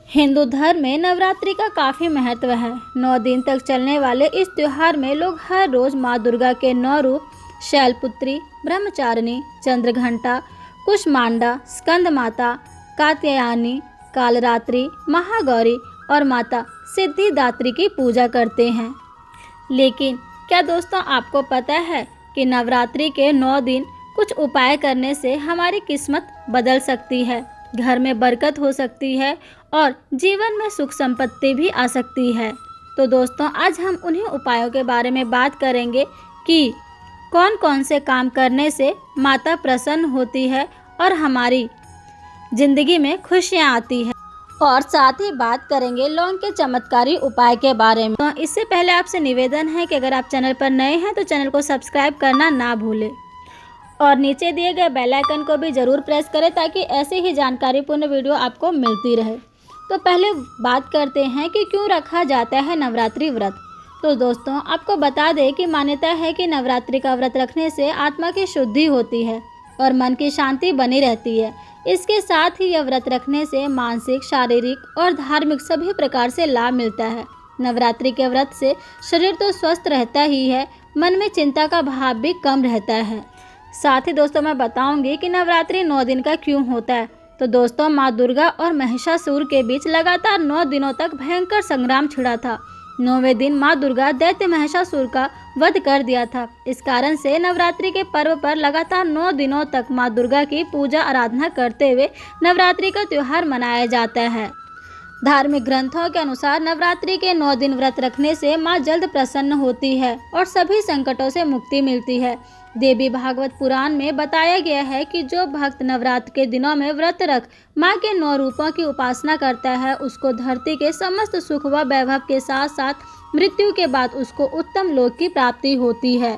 हिंदू धर्म में नवरात्रि का काफ़ी महत्व है। 9 दिन तक चलने वाले इस त्योहार में लोग हर रोज़ माँ दुर्गा के 9 रूप शैलपुत्री, ब्रह्मचारिणी, चंद्रघंटा, कुष्मांडा, स्कंद माता, कात्यायनी, कालरात्रि, महागौरी और माता सिद्धिदात्री की पूजा करते हैं। लेकिन क्या दोस्तों आपको पता है कि नवरात्रि के 9 दिन कुछ उपाय करने से हमारी किस्मत बदल सकती है, घर में बरकत हो सकती है और जीवन में सुख संपत्ति भी आ सकती है। तो दोस्तों आज हम उन्हीं उपायों के बारे में बात करेंगे कि कौन कौन से काम करने से माता प्रसन्न होती है और हमारी जिंदगी में खुशियाँ आती है, और साथ ही बात करेंगे लौंग के चमत्कारी उपाय के बारे में। तो इससे पहले आपसे निवेदन है कि अगर आप चैनल पर नए हैं तो चैनल को सब्सक्राइब करना ना भूलें और नीचे दिए गए बेल आइकन को भी ज़रूर प्रेस करें ताकि ऐसे ही जानकारीपूर्ण वीडियो आपको मिलती रहे। तो पहले बात करते हैं कि क्यों रखा जाता है नवरात्रि व्रत। तो दोस्तों आपको बता दें कि मान्यता है कि नवरात्रि का व्रत रखने से आत्मा की शुद्धि होती है और मन की शांति बनी रहती है। इसके साथ ही यह व्रत रखने से मानसिक, शारीरिक और धार्मिक सभी प्रकार से लाभ मिलता है। नवरात्रि के व्रत से शरीर तो स्वस्थ रहता ही है, मन में चिंता का भाव भी कम रहता है। साथ ही दोस्तों मैं बताऊंगी कि नवरात्रि 9 दिन का क्यों होता है। तो दोस्तों माँ दुर्गा और महिषासुर के बीच लगातार 9 दिनों तक भयंकर संग्राम छिड़ा था। 9वें दिन माँ दुर्गा दैत्य महिषासुर का वध कर दिया था। इस कारण से नवरात्रि के पर्व पर लगातार 9 दिनों तक माँ दुर्गा की पूजा आराधना करते हुए नवरात्रि का त्योहार मनाया जाता है। धार्मिक ग्रंथों के अनुसार नवरात्रि के 9 दिन व्रत रखने से माँ जल्द प्रसन्न होती है और सभी संकटों से मुक्ति मिलती है। देवी भागवत पुराण में बताया गया है कि जो भक्त नवरात्र के दिनों में व्रत रख माँ के 9 रूपों की उपासना करता है, उसको धरती के समस्त सुख व वैभव के साथ साथ मृत्यु के बाद उसको उत्तम लोक की प्राप्ति होती है।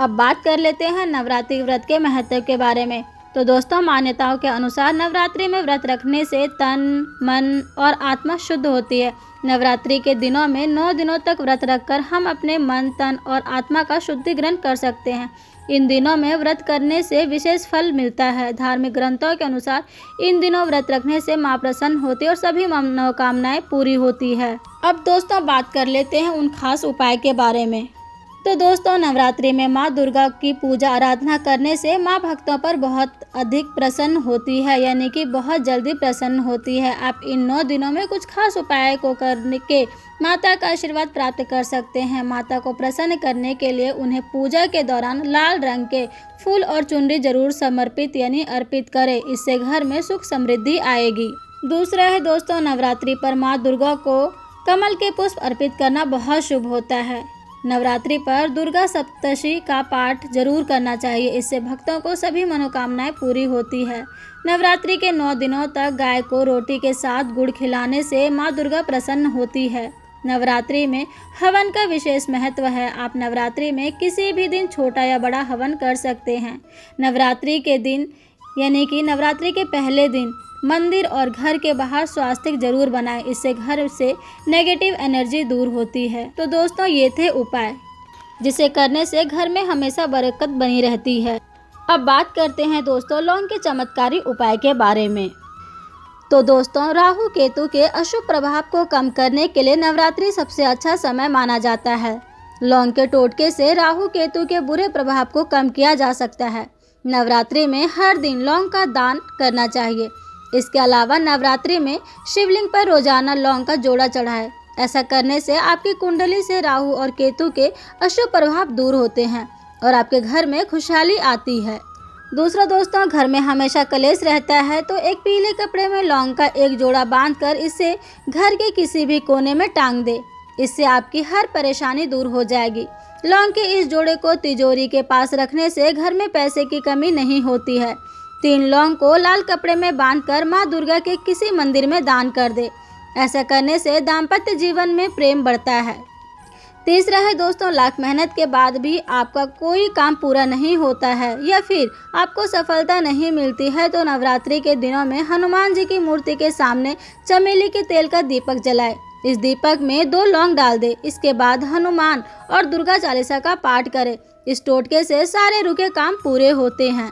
अब बात कर लेते हैं नवरात्रि व्रत के महत्व के बारे में। तो दोस्तों मान्यताओं के अनुसार नवरात्रि में व्रत रखने से तन, मन और आत्मा शुद्ध होती है। नवरात्रि के दिनों में 9 दिनों तक व्रत रखकर हम अपने मन, तन और आत्मा का शुद्धिकरण कर सकते हैं। इन दिनों में व्रत करने से विशेष फल मिलता है। धार्मिक ग्रंथों के अनुसार इन दिनों व्रत रखने से माँ प्रसन्न होती है और सभी मनोकामनाएं पूरी होती है। अब दोस्तों बात कर लेते हैं उन खास उपाय के बारे में। तो दोस्तों नवरात्रि में माँ दुर्गा की पूजा आराधना करने से माँ भक्तों पर बहुत अधिक प्रसन्न होती है, यानी कि बहुत जल्दी प्रसन्न होती है। आप इन 9 दिनों में कुछ खास उपाय को करने के माता का आशीर्वाद प्राप्त कर सकते हैं। माता को प्रसन्न करने के लिए उन्हें पूजा के दौरान लाल रंग के फूल और चुनरी जरूर समर्पित यानी अर्पित करें, इससे घर में सुख समृद्धि आएगी। दूसरा है दोस्तों नवरात्रि पर माँ दुर्गा को कमल के पुष्प अर्पित करना बहुत शुभ होता है। नवरात्रि पर दुर्गा सप्तशती का पाठ जरूर करना चाहिए, इससे भक्तों को सभी मनोकामनाएं पूरी होती है। नवरात्रि के 9 दिनों तक गाय को रोटी के साथ गुड़ खिलाने से माँ दुर्गा प्रसन्न होती है। नवरात्रि में हवन का विशेष महत्व है। आप नवरात्रि में किसी भी दिन छोटा या बड़ा हवन कर सकते हैं। नवरात्रि के दिन यानी कि नवरात्रि के पहले दिन मंदिर और घर के बाहर स्वास्तिक जरूर बनाएं, इससे घर से नेगेटिव एनर्जी दूर होती है। तो दोस्तों ये थे उपाय जिसे करने से घर में हमेशा बरकत बनी रहती है। अब बात करते हैं दोस्तों लौंग के चमत्कारी उपाय के बारे में। तो दोस्तों राहु केतु के अशुभ प्रभाव को कम करने के लिए नवरात्रि सबसे अच्छा समय माना जाता है। लौंग के टोटके से राहु केतु के बुरे प्रभाव को कम किया जा सकता है। नवरात्रि में हर दिन लौंग का दान करना चाहिए। इसके अलावा नवरात्रि में शिवलिंग पर रोजाना लौंग का जोड़ा चढ़ाएं। ऐसा करने से आपकी कुंडली से राहु और केतु के अशुभ प्रभाव दूर होते हैं और आपके घर में खुशहाली आती है। दूसरा दोस्तों घर में हमेशा कलेश रहता है, तो एक पीले कपड़े में लौंग का एक जोड़ा बांधकर इसे घर के किसी भी कोने में टांग दे। इससे आपकी हर परेशानी दूर हो जाएगी। लौंग के इस जोड़े को तिजोरी के पास रखने से घर में पैसे की कमी नहीं होती है। 3 लौंग को लाल कपड़े में बांधकर माँ दुर्गा के किसी मंदिर में दान कर दे। ऐसा करने से दाम्पत्य जीवन में प्रेम बढ़ता है। तीसरा है दोस्तों लाख मेहनत के बाद भी आपका कोई काम पूरा नहीं होता है या फिर आपको सफलता नहीं मिलती है, तो नवरात्रि के दिनों में हनुमान जी की मूर्ति के सामने चमेली के तेल का दीपक जलाए। इस दीपक में 2 लौंग डाल दे। इसके बाद हनुमान और दुर्गा चालीसा का पाठ करें। इस टोटके से सारे रुके काम पूरे होते हैं।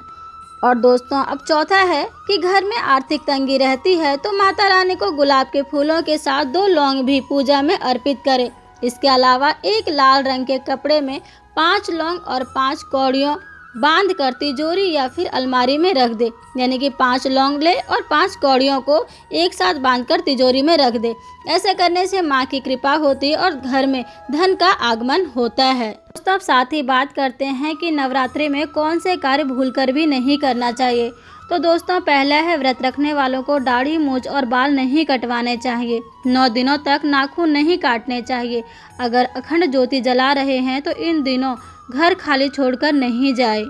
और दोस्तों अब चौथा है कि घर में आर्थिक तंगी रहती है तो माता रानी को गुलाब के फूलों के साथ 2 लौंग भी पूजा में अर्पित करें। इसके अलावा एक लाल रंग के कपड़े में 5 लौंग और 5 कौड़ियों बांध कर तिजोरी या फिर अलमारी में रख दे। यानी कि 5 लौंग ले और 5 कौड़ियों को एक साथ बांधकर तिजोरी में रख दे। ऐसा करने से माँ की कृपा होती है और घर में धन का आगमन होता है। दोस्तों अब साथ ही बात करते हैं कि नवरात्रि में कौन से कार्य भूलकर भी नहीं करना चाहिए। तो दोस्तों पहला है व्रत रखने वालों को दाढ़ी मूंछ और बाल नहीं कटवाने चाहिए। 9 दिनों तक नाखून नहीं काटने चाहिए। अगर अखंड ज्योति जला रहे हैं तो इन दिनों घर खाली छोड़कर नहीं जाए।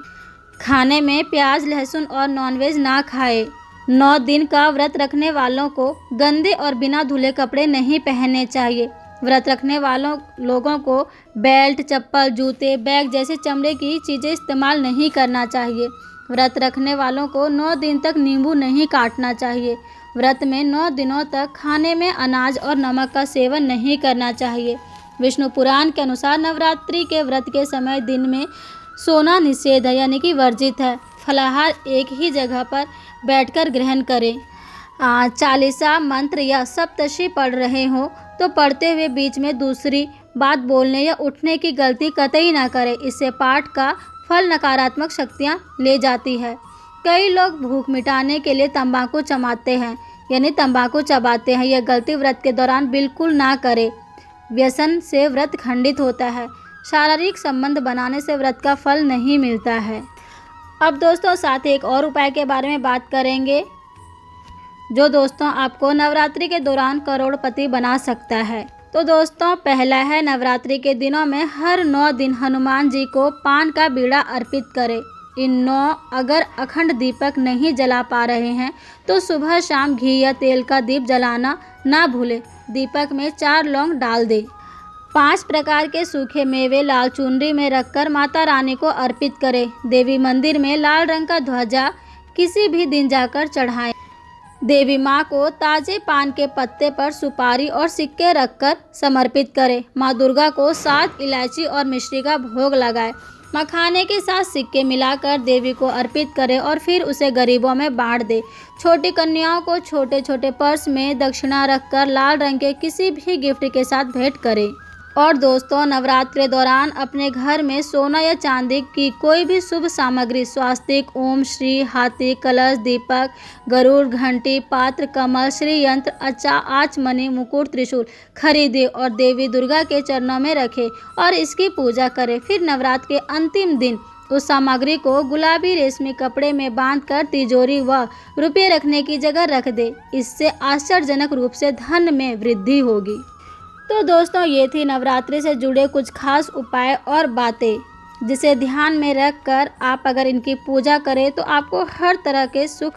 खाने में प्याज लहसुन और नॉनवेज ना खाए। 9 दिन का व्रत रखने वालों को गंदे और बिना धुले कपड़े नहीं पहनने चाहिए। व्रत रखने वालों लोगों को बेल्ट चप्पल जूते बैग जैसे चमड़े की चीज़ें इस्तेमाल नहीं करना चाहिए। व्रत रखने वालों को 9 दिन तक नींबू नहीं काटना चाहिए। व्रत में 9 दिनों तक खाने में अनाज और नमक का सेवन नहीं करना चाहिए। विष्णु पुराण के अनुसार नवरात्रि के व्रत के समय दिन में सोना निषेध है यानी कि वर्जित है। फलाहार एक ही जगह पर बैठकर ग्रहण करें। चालीसा मंत्र या सप्तशती पढ़ रहे हो तो पढ़ते हुए बीच में दूसरी बात बोलने या उठने की गलती कतई ना करें। इससे पाठ का फल नकारात्मक शक्तियाँ ले जाती है। कई लोग भूख मिटाने के लिए तंबाकू चबाते हैं यह गलती व्रत के दौरान बिल्कुल ना करें। व्यसन से व्रत खंडित होता है। शारीरिक संबंध बनाने से व्रत का फल नहीं मिलता है। अब दोस्तों साथ ही एक और उपाय के बारे में बात करेंगे जो दोस्तों आपको नवरात्रि के दौरान करोड़पति बना सकता है। तो दोस्तों पहला है नवरात्रि के दिनों में हर 9 दिन हनुमान जी को पान का बीड़ा अर्पित करें। इन 9 अगर अखंड दीपक नहीं जला पा रहे हैं तो सुबह शाम घी या तेल का दीप जलाना ना भूलें। दीपक में 4 लौंग डाल दें। 5 प्रकार के सूखे मेवे लाल चुनरी में रखकर माता रानी को अर्पित करें। देवी मंदिर में लाल रंग का ध्वजा किसी भी दिन जाकर चढ़ाएं। देवी माँ को ताजे पान के पत्ते पर सुपारी और सिक्के रखकर समर्पित करें। माँ दुर्गा को 7 इलायची और मिश्री का भोग लगाएं। मखाने के साथ सिक्के मिलाकर देवी को अर्पित करें और फिर उसे गरीबों में बांट दें। छोटी कन्याओं को छोटे छोटे पर्स में दक्षिणा रखकर लाल रंग के किसी भी गिफ्ट के साथ भेंट करें। और दोस्तों नवरात्रि के दौरान अपने घर में सोना या चांदी की कोई भी शुभ सामग्री स्वास्तिक ओम श्री हाथी कलश दीपक गरुड़ घंटी पात्र कमल श्री यंत्र आचमनी मुकुट त्रिशूल खरीदे और देवी दुर्गा के चरणों में रखें और इसकी पूजा करें। फिर नवरात्र के अंतिम दिन उस सामग्री को गुलाबी रेशमी कपड़े में बांधकर तिजोरी व रुपये रखने की जगह रख दे। इससे आश्चर्यजनक रूप से धन में वृद्धि होगी। तो दोस्तों ये थी नवरात्रि से जुड़े कुछ खास उपाय और बातें जिसे ध्यान में रखकर आप अगर इनकी पूजा करें तो आपको हर तरह के सुख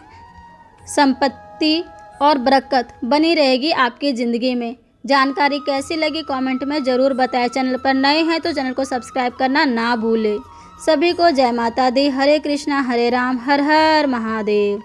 संपत्ति और बरकत बनी रहेगी आपकी ज़िंदगी में। जानकारी कैसी लगी कमेंट में ज़रूर बताएं। चैनल पर नए हैं तो चैनल को सब्सक्राइब करना ना भूलें। सभी को जय माता दी। हरे कृष्णा हरे राम हर हर महादेव।